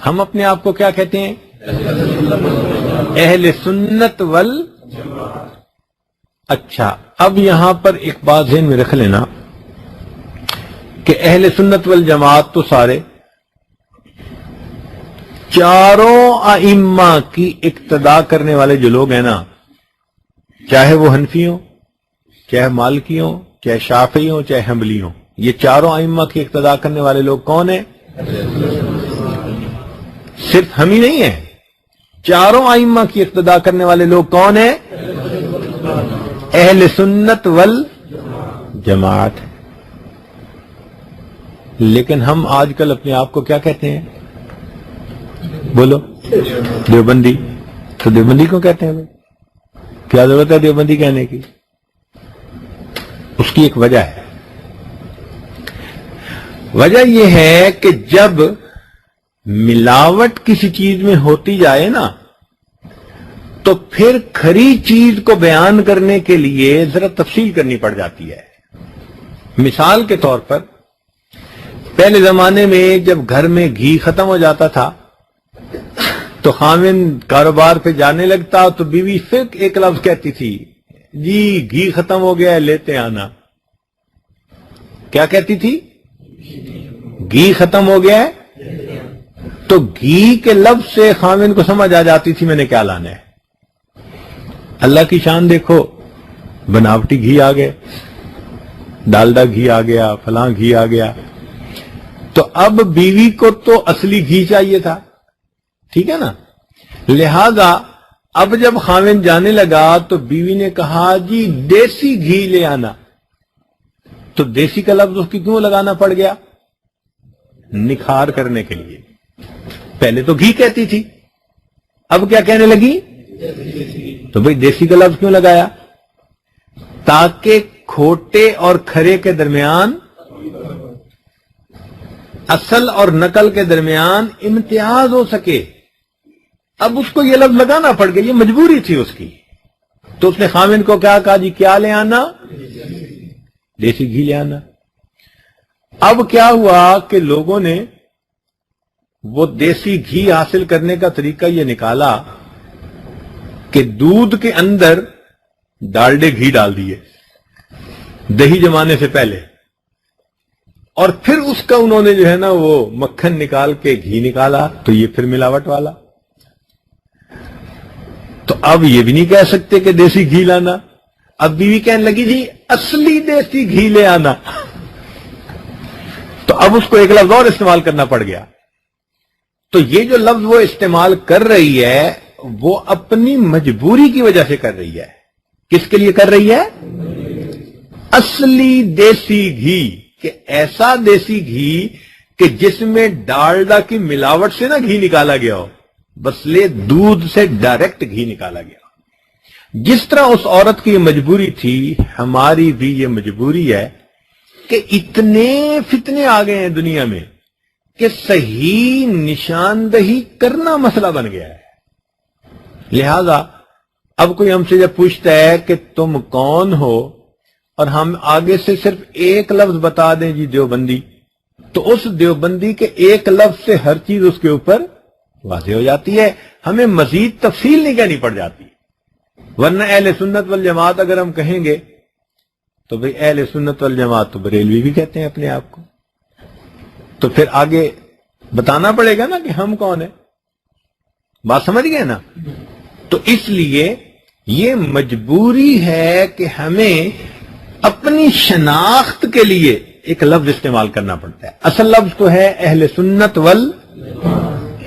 ہم اپنے آپ کو کیا کہتے ہیں؟ اہل سنت اچھا، اب یہاں پر ایک بات ذہن میں رکھ لینا کہ اہل سنت والجماعت تو سارے چاروں ائمہ کی اقتداء کرنے والے جو لوگ ہیں نا، چاہے وہ حنفی ہوں، چاہے مالکی ہوں، چاہے شافعی ہوں، چاہے حنبلی ہوں، یہ چاروں ائمہ کی اقتداء کرنے والے لوگ کون ہیں؟ صرف ہم ہی نہیں ہیں، چاروں ائمہ کی اقتداء کرنے والے لوگ کون ہیں؟ اہل سنت والجماعت. لیکن ہم آج کل اپنے آپ کو کیا کہتے ہیں؟ بولو. دیوبندی. تو دیوبندی کو کہتے ہیں بھائی، کیا ضرورت ہے دیوبندی کہنے کی؟ اس کی ایک وجہ ہے. وجہ یہ ہے کہ جب ملاوٹ کسی چیز میں ہوتی جائے نا، تو پھر کھری چیز کو بیان کرنے کے لیے ذرا تفصیل کرنی پڑ جاتی ہے. مثال کے طور پر پہلے زمانے میں جب گھر میں گھی ختم ہو جاتا تھا تو خاوند کاروبار پہ جانے لگتا تو بیوی پھر ایک لفظ کہتی تھی، جی گھی ختم ہو گیا ہے لیتے آنا. کیا کہتی تھی؟ گھی ختم ہو گیا ہے. تو گھی کے لفظ سے خاوند کو سمجھ آ جاتی تھی میں نے کیا لانا ہے. اللہ کی شان دیکھو، بناوٹی گھی آ گئے، ڈالڈا گھی آ گیا، فلاں گھی آ گیا. تو اب بیوی کو تو اصلی گھی چاہیے تھا، ٹھیک ہے نا؟ لہذا اب جب خاوند جانے لگا تو بیوی نے کہا جی دیسی گھی لے آنا. تو دیسی کا لفظ اس کی کیوں لگانا پڑ گیا؟ نکھار کرنے کے لیے. پہلے تو گھی کہتی تھی، اب کیا کہنے لگی؟ تو بھئی دیسی کا لفظ کیوں لگایا؟ تاکہ کھوٹے اور کھرے کے درمیان، اصل اور نقل کے درمیان امتیاز ہو سکے. اب اس کو یہ لفظ لگانا پڑ گیا، یہ مجبوری تھی اس کی. تو اس نے خاوند کو کیا کہا؟ جی کیا لے آنا؟ دیسی گھی لے آنا. اب کیا ہوا کہ لوگوں نے وہ دیسی گھی حاصل کرنے کا طریقہ یہ نکالا کہ دودھ کے اندر ڈالڈے گھی ڈال دیے دہی جمانے سے پہلے، اور پھر اس کا انہوں نے جو ہے نا وہ مکھن نکال کے گھی نکالا، تو یہ پھر ملاوٹ والا. تو اب یہ بھی نہیں کہہ سکتے کہ دیسی گھی لانا. اب بیوی کہنے لگی جی اصلی دیسی گھی لے آنا. تو اب اس کو ایک لفظ اور استعمال کرنا پڑ گیا. تو یہ جو لفظ وہ استعمال کر رہی ہے وہ اپنی مجبوری کی وجہ سے کر رہی ہے. کس کے لیے کر رہی ہے؟ اصلی دیسی گھی. کہ ایسا دیسی گھی کہ جس میں ڈالڈا کی ملاوٹ سے نہ گھی نکالا گیا ہو، بس لے دودھ سے ڈائریکٹ گھی نکالا گیا. جس طرح اس عورت کی یہ مجبوری تھی، ہماری بھی یہ مجبوری ہے کہ اتنے فتنے آ گئے ہیں دنیا میں کہ صحیح نشاندہی کرنا مسئلہ بن گیا ہے. لہذا اب کوئی ہم سے جب پوچھتا ہے کہ تم کون ہو، اور ہم آگے سے صرف ایک لفظ بتا دیں جی دیوبندی، تو اس دیوبندی کے ایک لفظ سے ہر چیز اس کے اوپر واضح ہو جاتی ہے. ہمیں مزید تفصیل نہیں کہنی پڑ جاتی. ورنہ اہل سنت والجماعت اگر ہم کہیں گے تو بھئی اہل سنت والجماعت تو بریلوی بھی کہتے ہیں اپنے آپ کو، تو پھر آگے بتانا پڑے گا نا کہ ہم کون ہیں. بات سمجھ گئے نا؟ تو اس لیے یہ مجبوری ہے کہ ہمیں اپنی شناخت کے لیے ایک لفظ استعمال کرنا پڑتا ہے. اصل لفظ تو ہے اہل سنت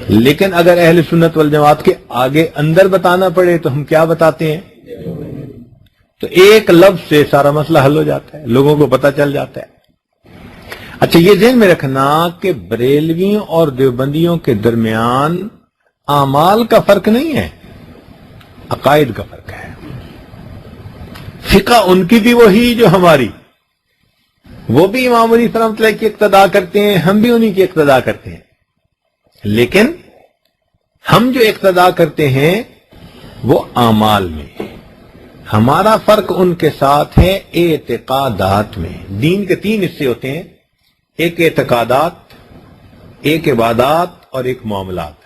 لیکن اگر اہل سنت والجماعت کے آگے اندر بتانا پڑے تو ہم کیا بتاتے ہیں؟ تو ایک لفظ سے سارا مسئلہ حل ہو جاتا ہے، لوگوں کو پتہ چل جاتا ہے. اچھا یہ ذہن میں رکھنا کہ بریلویوں اور دیوبندیوں کے درمیان اعمال کا فرق نہیں ہے، عقائد کا فرق ہے. فقہ ان کی بھی وہی جو ہماری، وہ بھی امام ابو حنیفہ رحمۃ اللہ کی اقتداء کرتے ہیں، ہم بھی انہی کی اقتداء کرتے ہیں. لیکن ہم جو اقتداء کرتے ہیں وہ اعمال میں، ہمارا فرق ان کے ساتھ ہے اعتقادات میں. دین کے 3 حصے ہوتے ہیں، ایک اعتقادات، ایک عبادات اور ایک معاملات.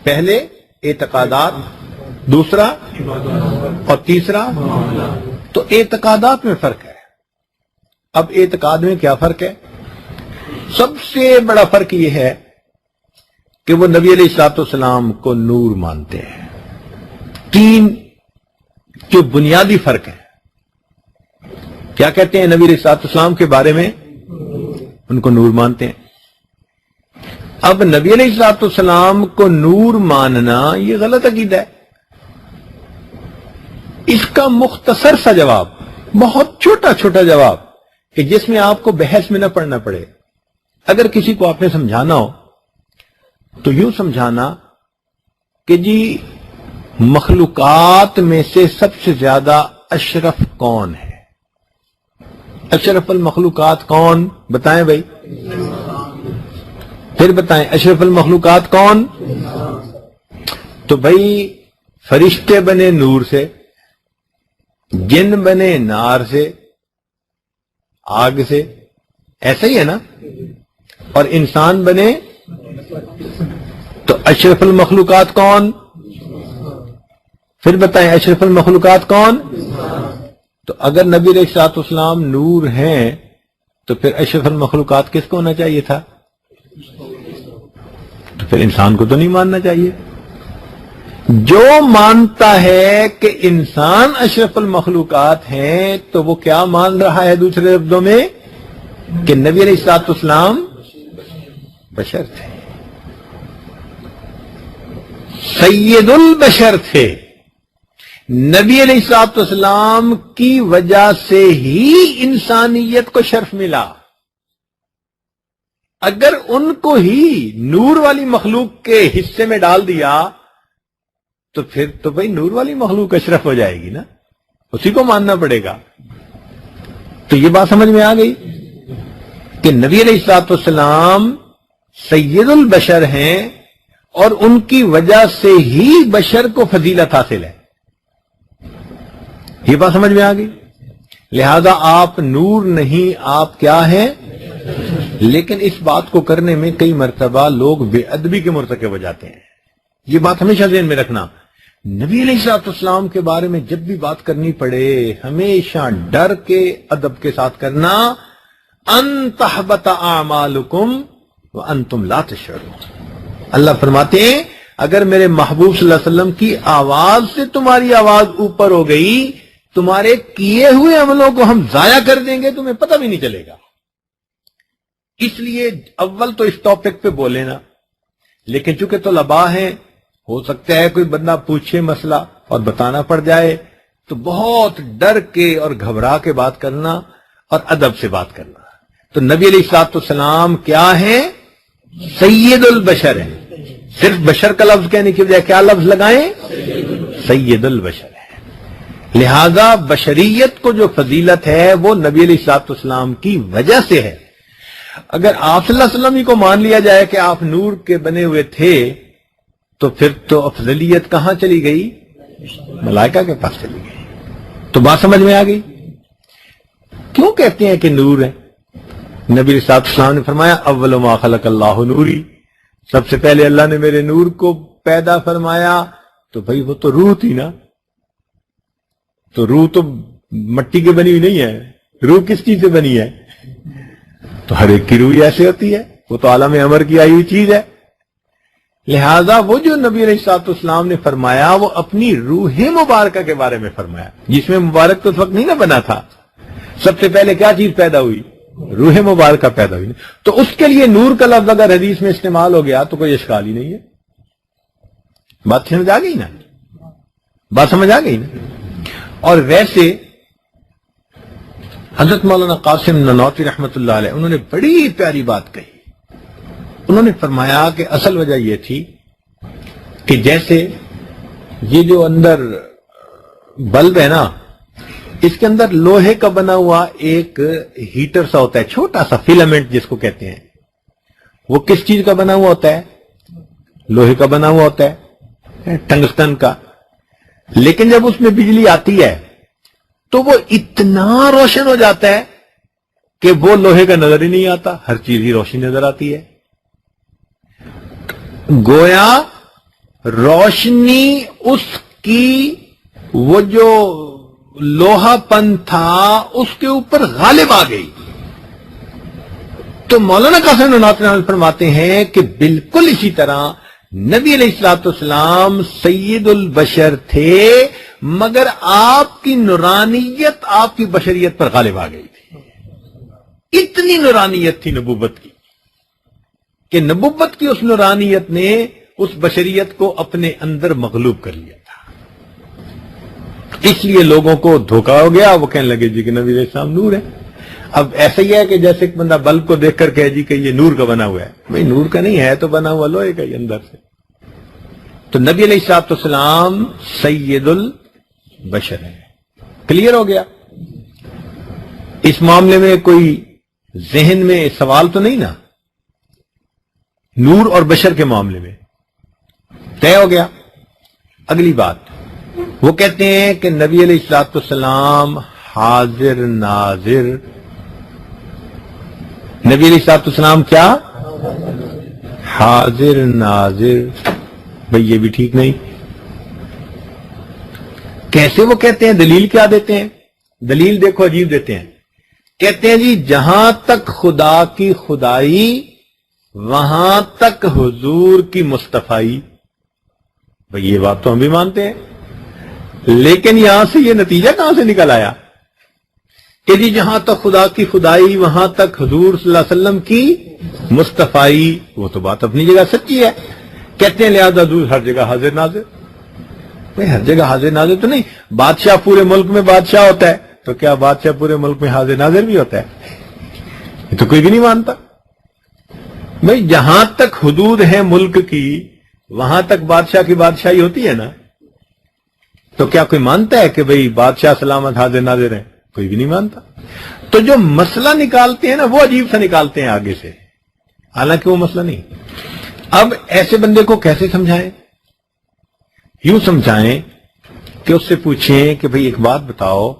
پہلے اعتقادات، دوسرا اور تیسرا. تو اعتقادات میں فرق ہے. اب اعتقاد میں کیا فرق ہے؟ سب سے بڑا فرق یہ ہے کہ وہ نبی علیہ الصلوۃ والسلام کو نور مانتے ہیں. تین جو بنیادی فرق ہے. کیا کہتے ہیں نبی علیہ الصلوۃ والسلام کے بارے میں؟ ان کو نور مانتے ہیں. اب نبی علیہ الصلوۃ والسلام کو نور ماننا یہ غلط عقیدہ ہے. اس کا مختصر سا جواب، بہت چھوٹا چھوٹا جواب کہ جس میں آپ کو بحث میں نہ پڑنا پڑے. اگر کسی کو آپ نے سمجھانا ہو تو یوں سمجھانا کہ جی مخلوقات میں سے سب سے زیادہ اشرف کون ہے؟ اشرف المخلوقات کون؟ بتائیں بھائی، پھر بتائیں اشرف المخلوقات کون؟ تو بھائی فرشتے بنے نور سے، جن بنے نار سے، آگ سے، ایسا ہی ہے نا؟ اور انسان بنے، تو اشرف المخلوقات کون؟ پھر بتائیں اشرف المخلوقات کون؟ تو اگر نبی علیہ الصلوۃ والسلام نور ہیں تو پھر اشرف المخلوقات کس کو ہونا چاہیے تھا؟ تو پھر انسان کو تو نہیں ماننا چاہیے. جو مانتا ہے کہ انسان اشرف المخلوقات ہیں تو وہ کیا مان رہا ہے؟ دوسرے لفظوں میں کہ نبی علیہ الصلوۃ والسلام بشر تھے، سید البشر تھے. نبی علیہ الصلوۃ والسلام کی وجہ سے ہی انسانیت کو شرف ملا. اگر ان کو ہی نور والی مخلوق کے حصے میں ڈال دیا تو پھر تو بھائی نور والی مخلوق اشرف ہو جائے گی نا، اسی کو ماننا پڑے گا. تو یہ بات سمجھ میں آ گئی کہ نبی علیہ الصلوۃ والسلام سید البشر ہیں اور ان کی وجہ سے ہی بشر کو فضیلت حاصل ہے. یہ بات سمجھ میں آ گئی. لہذا آپ نور نہیں، آپ کیا ہیں؟ لیکن اس بات کو کرنے میں کئی مرتبہ لوگ بے ادبی کے مرتکب ہو جاتے ہیں. یہ بات ہمیشہ ذہن میں رکھنا. نبی علیہ الصلوۃ والسلام کے بارے میں جب بھی بات کرنی پڑے ہمیشہ ڈر کے ادب کے ساتھ کرنا. ان تحبط اعمالکم وانتم لا تشعرون. اللہ فرماتے ہیں اگر میرے محبوب صلی اللہ علیہ وسلم کی آواز سے تمہاری آواز اوپر ہو گئی، تمہارے کیے ہوئے عملوں کو ہم ضائع کر دیں گے، تمہیں پتہ بھی نہیں چلے گا. اس لیے اول تو اس ٹاپک پہ بولے نا، لیکن چونکہ طلباء ہیں، ہو سکتا ہے کوئی بندہ پوچھے مسئلہ اور بتانا پڑ جائے، تو بہت ڈر کے اور گھبرا کے بات کرنا اور ادب سے بات کرنا. تو نبی علیہ الصلوۃ والسلام کیا ہیں؟ سید البشر ہیں. صرف بشر کا لفظ کہنے کی بجائے کیا لفظ لگائیں؟ سید البشر ہے. لہذا بشریت کو جو فضیلت ہے وہ نبی علیہ الصلوۃ والسلام کی وجہ سے ہے. اگر آپ صلی اللہ علیہ وسلم ہی کو مان لیا جائے کہ آپ نور کے بنے ہوئے تھے تو پھر تو افضلیت کہاں چلی گئی؟ ملائکہ کے پاس چلی گئی. تو بات سمجھ میں آ گئی. کیوں کہتے ہیں کہ نور ہے؟ نبی علیہ الصلوۃ والسلام نے فرمایا اول ما خلق اللہ نوری، سب سے پہلے اللہ نے میرے نور کو پیدا فرمایا. تو بھائی وہ تو روح تھی نا. تو روح تو مٹی کی بنی ہوئی نہیں ہے. روح کس چیز سے بنی ہے؟ تو ہر ایک کی روح ایسے ہوتی ہے، وہ تو عالم امر کی آئی ہوئی چیز ہے. لہذا وہ جو نبی علیہ الصلوۃ والسلام نے فرمایا وہ اپنی روح مبارکہ کے بارے میں فرمایا، جس میں مبارک تو اس وقت نہیں نہ بنا تھا. سب سے پہلے کیا چیز پیدا ہوئی؟ روح مبارکہ پیدا ہوئی. تو اس کے لیے نور کا لفظ اگر حدیث میں استعمال ہو گیا تو کوئی اشکال ہی نہیں ہے. بات سمجھ آ گئی نا؟ بات سمجھ آ گئی نا؟ اور ویسے حضرت مولانا قاسم نانوتوی رحمۃ اللہ علیہ انہوں نے بڑی پیاری بات کہی. انہوں نے فرمایا کہ اصل وجہ یہ تھی کہ جیسے یہ جو اندر بلب ہے نا، اس کے اندر لوہے کا بنا ہوا ایک ہیٹر سا ہوتا ہے، چھوٹا سا فیلامنٹ جس کو کہتے ہیں. وہ کس چیز کا بنا ہوا ہوتا ہے؟ لوہے کا بنا ہوا ہوتا ہے، ٹنگسٹن کا. لیکن جب اس میں بجلی آتی ہے تو وہ اتنا روشن ہو جاتا ہے کہ وہ لوہے کا نظر ہی نہیں آتا، ہر چیز ہی روشنی نظر آتی ہے. گویا روشنی اس کی وہ جو لوہا پن تھا اس کے اوپر غالب آ گئی. تو مولانا قاسم نانوتوی رحمۃ اللہ فرماتے ہیں کہ بالکل اسی طرح نبی علیہ الصلوۃ والسلام سید البشر تھے، مگر آپ کی نورانیت آپ کی بشریت پر غالب آ گئی تھی. اتنی نورانیت تھی نبوت کی کہ نبوت کی اس نورانیت نے اس بشریت کو اپنے اندر مغلوب کر لیا تھا. اس لیے لوگوں کو دھوکا ہو گیا، وہ کہنے لگے جی کہ نبی علیہ السلام نور ہے. اب ایسا ہی ہے کہ جیسے ایک بندہ بلب کو دیکھ کر کہے جی کہ یہ نور کا بنا ہوا ہے. بھئی نور کا نہیں ہے تو بنا ہوا لوہے کا ہی اندر سے. تو نبی علیہ الصلوۃ والسلام سید البشر ہے. کلیئر ہو گیا؟ اس معاملے میں کوئی ذہن میں سوال تو نہیں نا؟ نور اور بشر کے معاملے میں طے ہو گیا. اگلی بات وہ کہتے ہیں کہ نبی علیہ الصلوۃ والسلام حاضر ناظر. نبی علیہ الصلوۃ والسلام کیا؟ حاضر ناظر. بھئی یہ بھی ٹھیک نہیں. کیسے وہ کہتے ہیں؟ دلیل کیا دیتے ہیں؟ دلیل دیکھو عجیب دیتے ہیں. کہتے ہیں جی جہاں تک خدا کی خدائی وہاں تک حضور کی مصطفائی. بھئی یہ بات تو ہم بھی مانتے ہیں، لیکن یہاں سے یہ نتیجہ کہاں سے نکل آیا کہ جی جہاں تک خدا کی خدائی وہاں تک حضور صلی اللہ علیہ وسلم کی مصطفائی؟ وہ تو بات اپنی جگہ سچی ہے. کہتے ہیں لہذا حضور ہر جگہ حاضر ناظر. نہیں، ہر جگہ حاضر ناظر تو نہیں. بادشاہ پورے ملک میں بادشاہ ہوتا ہے، تو کیا بادشاہ پورے ملک میں حاضر ناظر بھی ہوتا ہے؟ یہ تو کوئی بھی نہیں مانتا. بھئی جہاں تک حدود ہیں ملک کی وہاں تک بادشاہ کی بادشاہی ہوتی ہے نا. تو کیا کوئی مانتا ہے کہ بھئی بادشاہ سلامت حاضر ناظر ہیں؟ کوئی بھی نہیں مانتا. تو جو مسئلہ نکالتے ہیں نا وہ عجیب سا نکالتے ہیں آگے سے، حالانکہ وہ مسئلہ نہیں. اب ایسے بندے کو کیسے سمجھائیں؟ یوں سمجھائیں کہ اس سے پوچھیں کہ بھئی ایک بات بتاؤ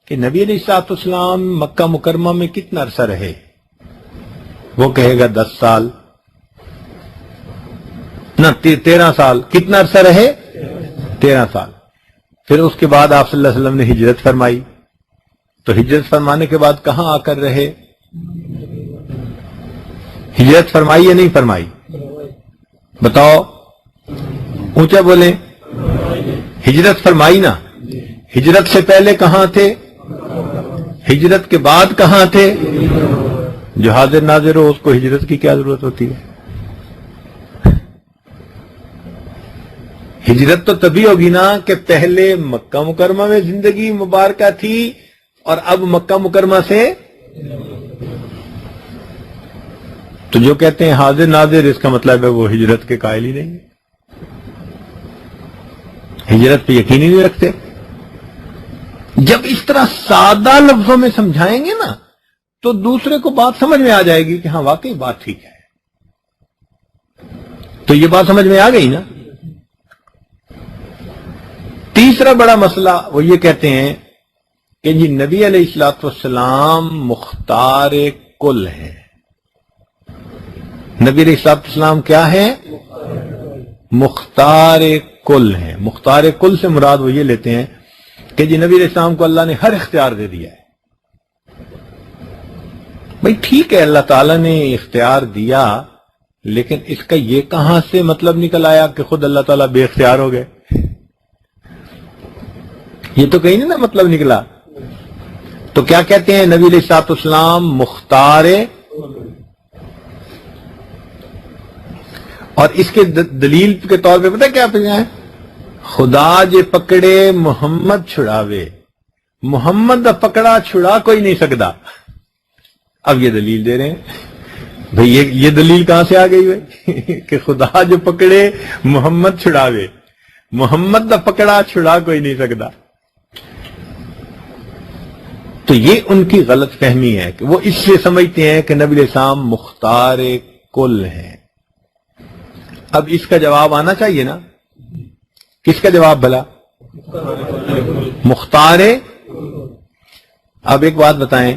کہ نبی علیہ الصلوۃ والسلام مکہ مکرمہ میں کتنا عرصہ رہے؟ وہ کہے گا 10 سال. نہ 13 سال. کتنا عرصہ رہے؟ 13 سال. پھر اس کے بعد آپ صلی اللہ علیہ وسلم نے ہجرت فرمائی. تو ہجرت فرمانے کے بعد کہاں آ کر رہے؟ ہجرت فرمائی یا نہیں فرمائی؟ بتاؤ، اونچا بولیں. ہجرت فرمائی نا. ہجرت سے پہلے کہاں تھے؟ ہجرت کے بعد کہاں تھے؟ جو حاضر ناظر ہو اس کو ہجرت کی کیا ضرورت ہوتی ہے؟ ہجرت تو تبھی ہوگی نا کہ پہلے مکہ مکرمہ میں زندگی مبارکہ تھی اور اب مکہ مکرمہ سے. تو جو کہتے ہیں حاضر ناظر اس کا مطلب ہے وہ ہجرت کے قائل ہی نہیں، ہجرت پہ یقین ہی نہیں رکھتے. جب اس طرح سادہ لفظوں میں سمجھائیں گے نا تو دوسرے کو بات سمجھ میں آ جائے گی کہ ہاں واقعی بات ٹھیک ہے. تو یہ بات سمجھ میں آ گئی نا. تیسرا بڑا مسئلہ وہ یہ کہتے ہیں کہ جی نبی علیہ الصلوۃ والسلام مختار کل ہیں. نبی علیہ الصلوۃ والسلام کیا ہے؟ مختار کل ہیں. مختار کل سے مراد وہ یہ لیتے ہیں کہ جی نبی علیہ السلام کو اللہ نے ہر اختیار دے دیا ہے. بھئی ٹھیک ہے اللہ تعالیٰ نے اختیار دیا، لیکن اس کا یہ کہاں سے مطلب نکل آیا کہ خود اللہ تعالیٰ بے اختیار ہو گئے؟ یہ تو کہیں نہیں نا مطلب نکلا. تو کیا کہتے ہیں؟ نبی علیہ الصلوۃ والسلام مختار. اور اس کے دلیل کے طور پہ پتہ کیا پہ ہے؟ خدا جے پکڑے محمد چھڑاوے. محمد دا پکڑا چھڑا کوئی نہیں سکتا. اب یہ دلیل دے رہے ہیں. بھئی یہ دلیل کہاں سے آ گئی بھئی کہ خدا جو پکڑے محمد چھڑاوے. محمد دا پکڑا چھڑا کوئی نہیں سکتا. تو یہ ان کی غلط فہمی ہے کہ وہ اس سے سمجھتے ہیں کہ نبی علیہ السلام مختار کل ہیں. اب اس کا جواب آنا چاہیے نا. کس کا جواب بھلا؟ مختار. اب ایک بات بتائیں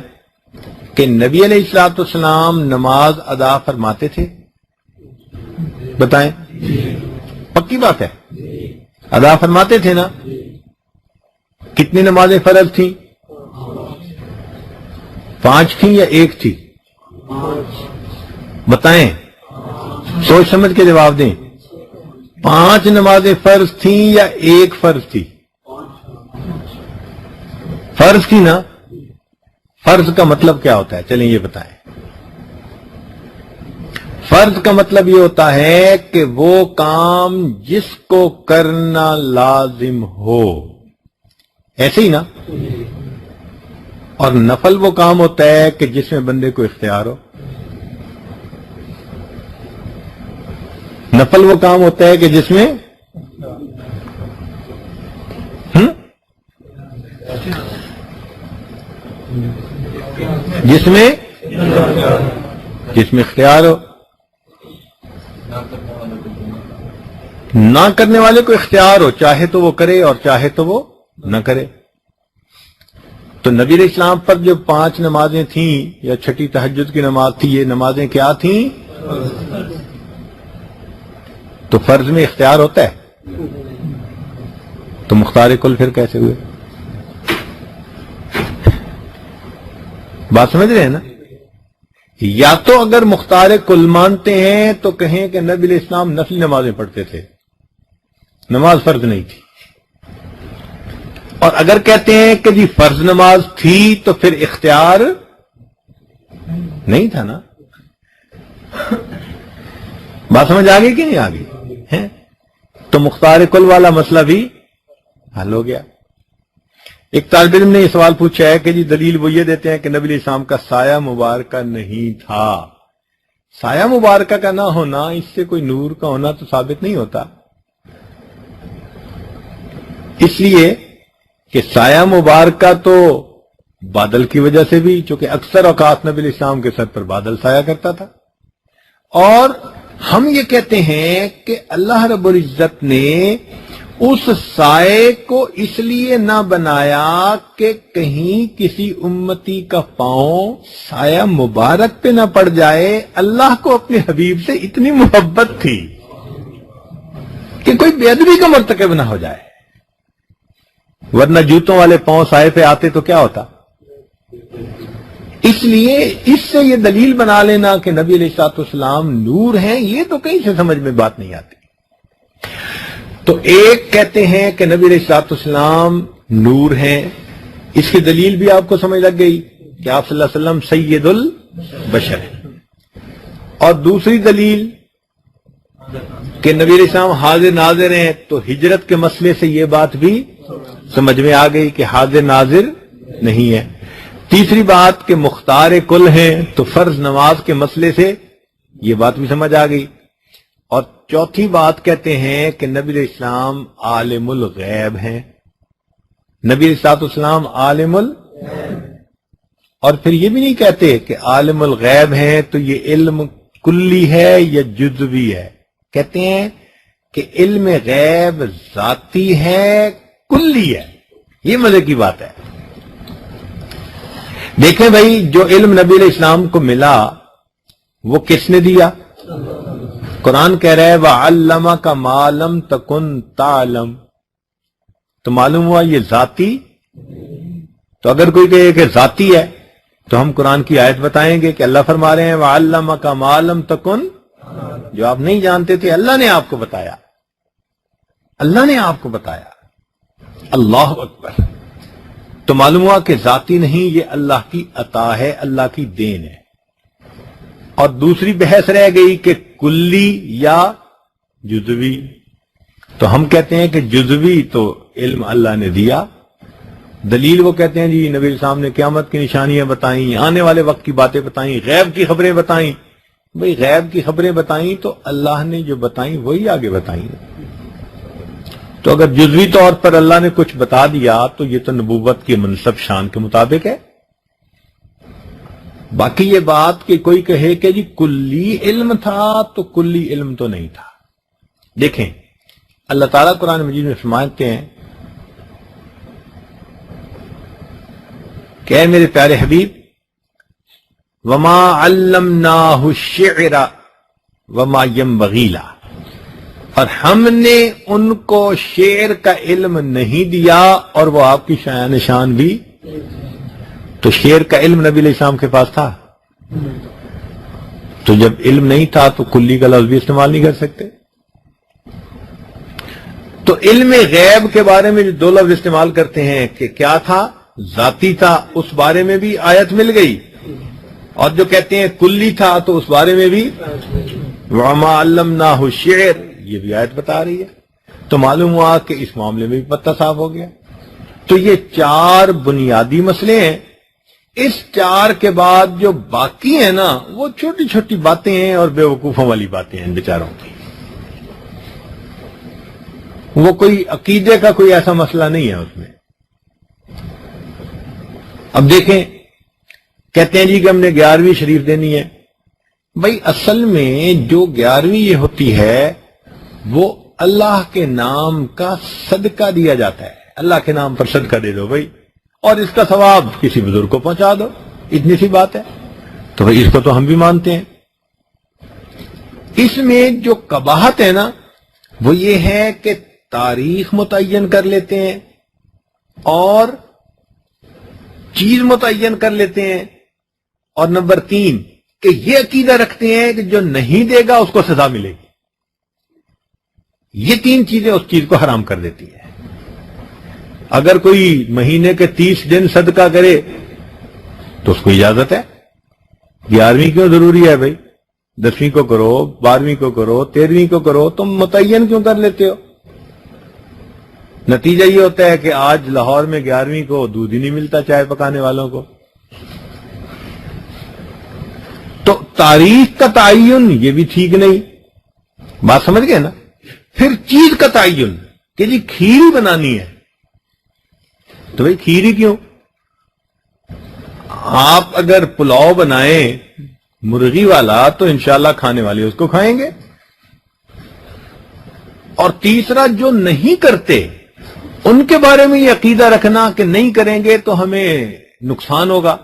کہ نبی علیہ الصلوۃ والسلام نماز ادا فرماتے تھے؟ بتائیں، پکی بات ہے، ادا فرماتے تھے نا؟ کتنی نمازیں فرض تھیں؟ 5 تھیں یا 1 تھی؟ بتائیں، سوچ سمجھ کے جواب دیں۔ 5 نمازیں فرض تھیں یا 1 فرض تھی؟ فرض تھی نا؟ فرض کا مطلب کیا ہوتا ہے؟ چلیں یہ بتائیں۔ فرض کا مطلب یہ ہوتا ہے کہ وہ کام جس کو کرنا لازم ہو، ایسے ہی نا؟ اور نفل وہ کام ہوتا ہے کہ جس میں بندے کو اختیار ہو۔ نفل وہ کام ہوتا ہے کہ جس میں اختیار ہو۔ نہ کرنے والے کو اختیار ہو، چاہے تو وہ کرے اور چاہے تو وہ نہ کرے۔ تو نبی علیہ السلام پر جو 5 نمازیں تھیں یا چھٹی تہجد کی نماز تھی، یہ نمازیں کیا تھیں؟ تو فرض میں اختیار ہوتا ہے، تو مختار کل پھر کیسے ہوئے؟ بات سمجھ رہے ہیں نا؟ یا تو اگر مختار کل مانتے ہیں تو کہیں کہ نبی علیہ السلام نفلی نمازیں پڑھتے تھے، نماز فرض نہیں تھی۔ اور اگر کہتے ہیں کہ جی فرض نماز تھی تو پھر اختیار نہیں تھا نا؟ بات سمجھ آ گئی کہ نہیں آ گئی ہے؟ تو مختار کل والا مسئلہ بھی حل ہو گیا۔ ایک طالب علم نے یہ سوال پوچھا ہے کہ جی دلیل وہ یہ دیتے ہیں کہ نبی علیہ السلام کا سایہ مبارکہ نہیں تھا۔ سایہ مبارکہ کا نہ ہونا، اس سے کوئی نور کا ہونا تو ثابت نہیں ہوتا، اس لیے کہ سایہ مبارکہ تو بادل کی وجہ سے بھی، چونکہ اکثر اوقات نبی علیہ السلام کے سر پر بادل سایہ کرتا تھا۔ اور ہم یہ کہتے ہیں کہ اللہ رب العزت نے اس سائے کو اس لیے نہ بنایا کہ کہیں کسی امتی کا پاؤں سایہ مبارک پہ نہ پڑ جائے۔ اللہ کو اپنے حبیب سے اتنی محبت تھی کہ کوئی بے ادبی کا مرتکب نہ ہو جائے، ورنہ جوتوں والے پاؤں سائے پہ آتے تو کیا ہوتا؟ اس لیے اس سے یہ دلیل بنا لینا کہ نبی علیہ الصلوۃ والسلام نور ہیں، یہ تو کہیں سے سمجھ میں بات نہیں آتی۔ تو ایک کہتے ہیں کہ نبی علیہ الصلوۃ والسلام نور ہیں، اس کی دلیل بھی آپ کو سمجھ لگ گئی کہ آپ صلی اللہ علیہ وسلم سید البشر ہیں۔ اور دوسری دلیل کہ نبی علیہ السلام حاضر ناظر ہیں، تو ہجرت کے مسئلے سے یہ بات بھی سمجھ میں آ گئی کہ حاضر ناظر نہیں ہے۔ تیسری بات کہ مختار کل ہیں، تو فرض نماز کے مسئلے سے یہ بات بھی سمجھ آ گئی۔ اور چوتھی بات کہتے ہیں کہ نبی علیہ السلام عالم الغیب ہیں، نبی علیہ السلام عالم اور پھر یہ بھی نہیں کہتے کہ عالم الغیب ہیں تو یہ علم کلی ہے یا جزوی ہے، کہتے ہیں کہ علم غیب ذاتی ہے، کلی ہے۔ یہ مزے کی بات ہے۔ دیکھیں بھائی، جو علم نبی علیہ السلام کو ملا وہ کس نے دیا؟ قرآن کہہ رہا ہے وَعَلَّمَكَ مَا لَمْ تَكُنْ تَعْلَمْ، تو معلوم ہوا یہ ذاتی۔ تو اگر کوئی کہے کہ ذاتی ہے تو ہم قرآن کی آیت بتائیں گے کہ اللہ فرما رہے ہیں وَعَلَّمَكَ مَا لَمْ تَكُنْ، جو آپ نہیں جانتے تھے اللہ نے آپ کو بتایا، اللہ نے آپ کو بتایا۔ اللہ اکبر۔ تو معلوم ہوا کہ ذاتی نہیں، یہ اللہ کی عطا ہے، اللہ کی دین ہے۔ اور دوسری بحث رہ گئی کہ کلی یا جزوی، تو ہم کہتے ہیں کہ جزوی تو علم اللہ نے دیا۔ دلیل وہ کہتے ہیں جی نبی السلام نے قیامت کی نشانیاں بتائیں، آنے والے وقت کی باتیں بتائیں، غیب کی خبریں بتائیں۔ بھئی غیب کی خبریں بتائیں تو اللہ نے جو بتائیں وہی آگے بتائیں۔ تو اگر جزوی طور پر اللہ نے کچھ بتا دیا تو یہ تو نبوت کے منصب شان کے مطابق ہے۔ باقی یہ بات کہ کوئی کہے کہ جی کلی علم تھا، تو کلی علم تو نہیں تھا۔ دیکھیں اللہ تعالیٰ قرآن مجید میں فرماتے ہیں کہ اے میرے پیارے حبیب، وما علمناہ الشعر وما ينبغي له، اور ہم نے ان کو شعر کا علم نہیں دیا اور وہ آپ کی شان شان بھی. تو شعر کا علم نبی علیہ السلام کے پاس تھا؟ تو جب علم نہیں تھا تو کلی کا لفظ بھی استعمال نہیں کر سکتے. تو علم غیب کے بارے میں جو دو لفظ استعمال کرتے ہیں کہ کیا تھا، ذاتی تھا، اس بارے میں بھی آیت مل گئی، اور جو کہتے ہیں کلی تھا تو اس بارے میں بھی وما علمناہ الشعر، یہ بھی آیت بتا رہی ہے. تو معلوم ہوا کہ اس معاملے میں بھی پتہ صاف ہو گیا. تو یہ چار بنیادی مسئلے ہیں. اس چار کے بعد جو باقی ہیں نا وہ چھوٹی چھوٹی باتیں ہیں اور بے وقوفوں والی باتیں ہیں بیچاروں کی. وہ کوئی عقیدے کا کوئی ایسا مسئلہ نہیں ہے اس میں. اب دیکھیں، کہتے ہیں جی کہ ہم نے 11ویں شریف دینی ہے. بھائی اصل میں جو 11ویں یہ ہوتی ہے وہ اللہ کے نام کا صدقہ دیا جاتا ہے. اللہ کے نام پر صدقہ دے دو بھائی، اور اس کا ثواب کسی بزرگ کو پہنچا دو، اتنی سی بات ہے. تو بھائی اس کو تو ہم بھی مانتے ہیں. اس میں جو قباحت ہے نا وہ یہ ہے کہ تاریخ متعین کر لیتے ہیں اور چیز متعین کر لیتے ہیں، اور نمبر 3 کہ یہ عقیدہ رکھتے ہیں کہ جو نہیں دے گا اس کو سزا ملے گی. یہ 3 چیزیں اس چیز کو حرام کر دیتی ہیں. اگر کوئی مہینے کے 30 دن صدقہ کرے تو اس کو اجازت ہے. 11ویں کیوں ضروری ہے بھائی؟ 10ویں کو کرو، 12ویں کو کرو، 13ویں کو کرو، تم متعین کیوں کر لیتے ہو؟ نتیجہ یہ ہوتا ہے کہ آج لاہور میں 11ویں کو دودھ ہی نہیں ملتا چائے پکانے والوں کو. تو تاریخ کا تعین یہ بھی ٹھیک نہیں. بات سمجھ گئے نا؟ پھر چیز کا تعین کہ جی کھیر بنانی ہے تو بھائی کھیر ہی کیوں؟ آپ اگر پلاؤ بنائیں مرغی والا تو انشاءاللہ کھانے والے اس کو کھائیں گے. اور تیسرا جو نہیں کرتے ان کے بارے میں یہ عقیدہ رکھنا کہ نہیں کریں گے تو ہمیں نقصان ہوگا،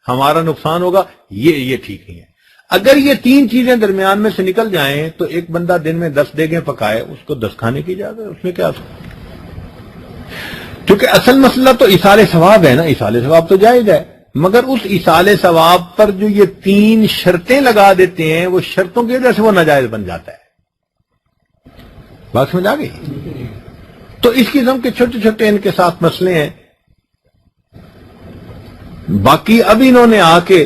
ہمارا نقصان ہوگا، یہ ٹھیک نہیں ہے. اگر یہ 3 چیزیں درمیان میں سے نکل جائیں تو ایک بندہ دن میں 10 دیگیں پکائے، اس کو 10 کھانے کی اجازت ہے، اس میں کیا؟ کیونکہ اصل مسئلہ تو ایصال ثواب ہے نا. ایصال ثواب تو جائز ہے، مگر اس ایصال ثواب پر جو یہ 3 شرطیں لگا دیتے ہیں وہ شرطوں کی وجہ سے وہ ناجائز بن جاتا ہے. بات سمجھ آ گئی؟ تو اس قسم کے چھوٹے چھوٹے ان کے ساتھ مسئلے ہیں. باقی اب انہوں نے آ کے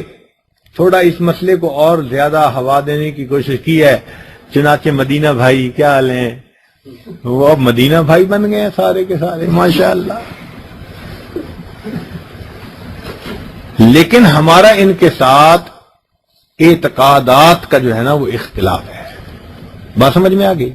تھوڑا اس مسئلے کو اور زیادہ ہوا دینے کی کوشش کی ہے. چنانچہ مدینہ بھائی کیا حال ہیں، وہ اب مدینہ بھائی بن گئے ہیں سارے کے سارے، ماشاءاللہ. لیکن ہمارا ان کے ساتھ اعتقادات کا جو ہے نا وہ اختلاف ہے. بات سمجھ میں آ گئی؟